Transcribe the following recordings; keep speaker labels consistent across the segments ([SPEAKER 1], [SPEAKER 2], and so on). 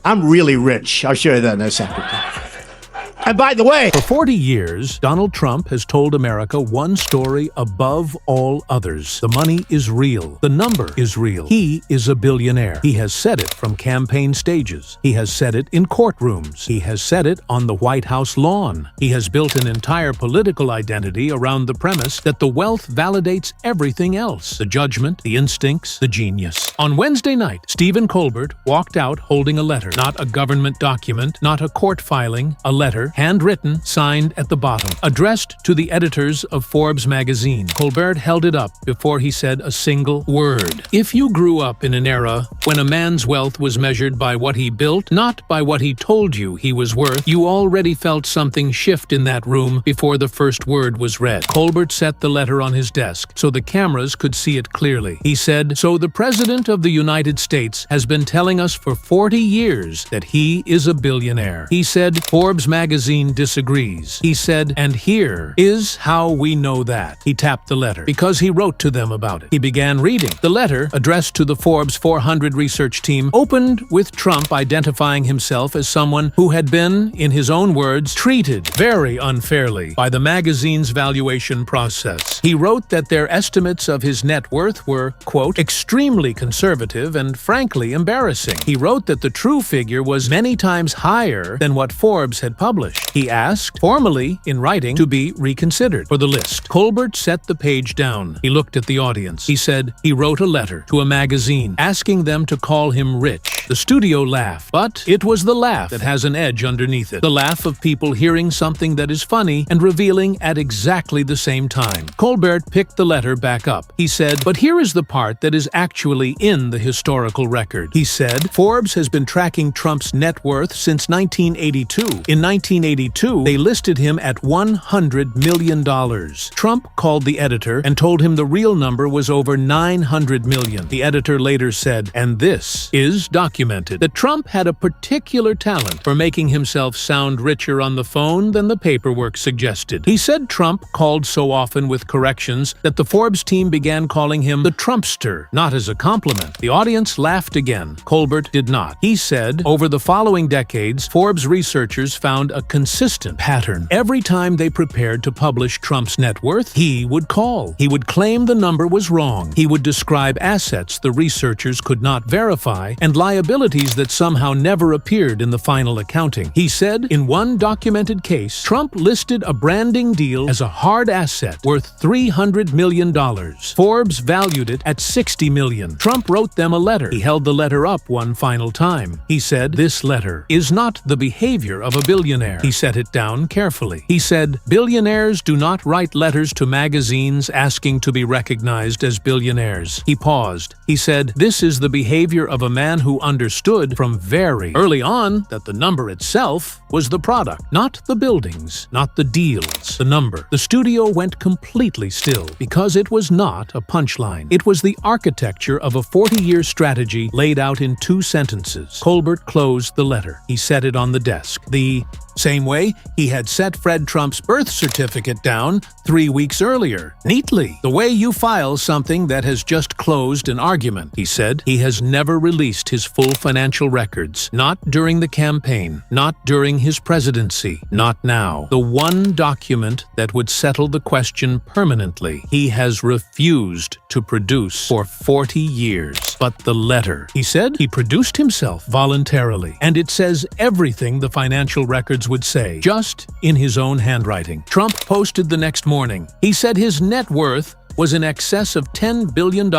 [SPEAKER 1] I'm really rich. I'll show you that in a second. And by the way,
[SPEAKER 2] for 40 years, Donald Trump has told America one story above all others. The money is real. The number is real. He is a billionaire. He has said it from campaign stages. He has said it in courtrooms. He has said it on the White House lawn. He has built an entire political identity around the premise that the wealth validates everything else: the judgment, the instincts, the genius. On Wednesday night, Stephen Colbert walked out holding a letter. Not a government document, not a court filing, a letter, handwritten, signed at the bottom, addressed to the editors of Forbes Magazine. Colbert held it up before he said a single word. If you grew up in an era when a man's wealth was measured by what he built, not by what he told you he was worth, you already felt something shift in that room before the first word was read. Colbert set the letter on his desk so the cameras could see it clearly. He said, "So the President of the United States has been telling us for 40 years that he is a billionaire." He said, "Forbes Magazine disagrees." He said, "And here is how we know that." He tapped the letter because he wrote to them about it. He began reading. The letter, addressed to the Forbes 400 research team, opened with Trump identifying himself as someone who had been, in his own words, treated very unfairly by the magazine's valuation process. He wrote that their estimates of his net worth were, quote, "extremely conservative and frankly embarrassing." He wrote that the true figure was many times higher than what Forbes had published. He asked, formally in writing, to be reconsidered for the list. Colbert set the page down. He looked at the audience. He said he wrote a letter to a magazine asking them to call him rich. The studio laughed, but it was the laugh that has an edge underneath it. The laugh of people hearing something that is funny and revealing at exactly the same time. Colbert picked the letter back up. He said, "But here is the part that is actually in the historical record." He said, "Forbes has been tracking Trump's net worth since 1982. In 1982, they listed him at $100 million. Trump called the editor and told him the real number was over $900 million. The editor later said, and this is documented, that Trump had a particular talent for making himself sound richer on the phone than the paperwork suggested. He said Trump called so often with corrections that the Forbes team began calling him the Trumpster, not as a compliment. The audience laughed again. Colbert did not. He said, over the following decades, Forbes researchers found a consistent pattern. Every time they prepared to publish Trump's net worth, he would call. He would claim the number was wrong. He would describe assets the researchers could not verify and liabilities that somehow never appeared in the final accounting. He said, in one documented case, Trump listed a branding deal as a hard asset worth $300 million. Forbes valued it at $60 million. Trump wrote them a letter. He held the letter up one final time. He said, "This letter is not the behavior of a billionaire." He set it down carefully. He said, "Billionaires do not write letters to magazines asking to be recognized as billionaires." He paused. He said, "This is the behavior of a man who understood from very early on that the number itself was the product, not the buildings, not the deals, the number." The studio went completely still because it was not a punchline. It was the architecture of a 40-year strategy laid out in 2 sentences. Colbert closed the letter. He set it on the desk. The same way he had set Fred Trump's birth certificate down 3 weeks earlier. Neatly. "The way you file something that has just closed an argument," he said. He has never released his full financial records. Not during the campaign. Not during his presidency. Not now. The one document that would settle the question permanently. He has refused to produce for 40 years. But the letter, he said, he produced himself voluntarily. And it says everything the financial records would say, just in his own handwriting. Trump posted the next morning. He said his net worth was in excess of $10 billion.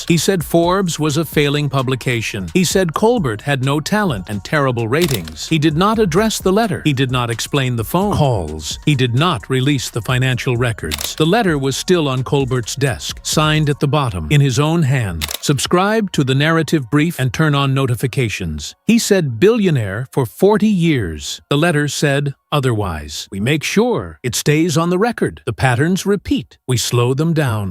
[SPEAKER 2] He said Forbes was a failing publication. He said Colbert had no talent and terrible ratings. He did not address the letter. He did not explain the phone calls. He did not release the financial records. The letter was still on Colbert's desk, signed at the bottom, in his own hand. Subscribe to the narrative brief and turn on notifications. He said billionaire for 40 years. The letter said otherwise. We make sure it stays on the record. The patterns repeat. We slow them down.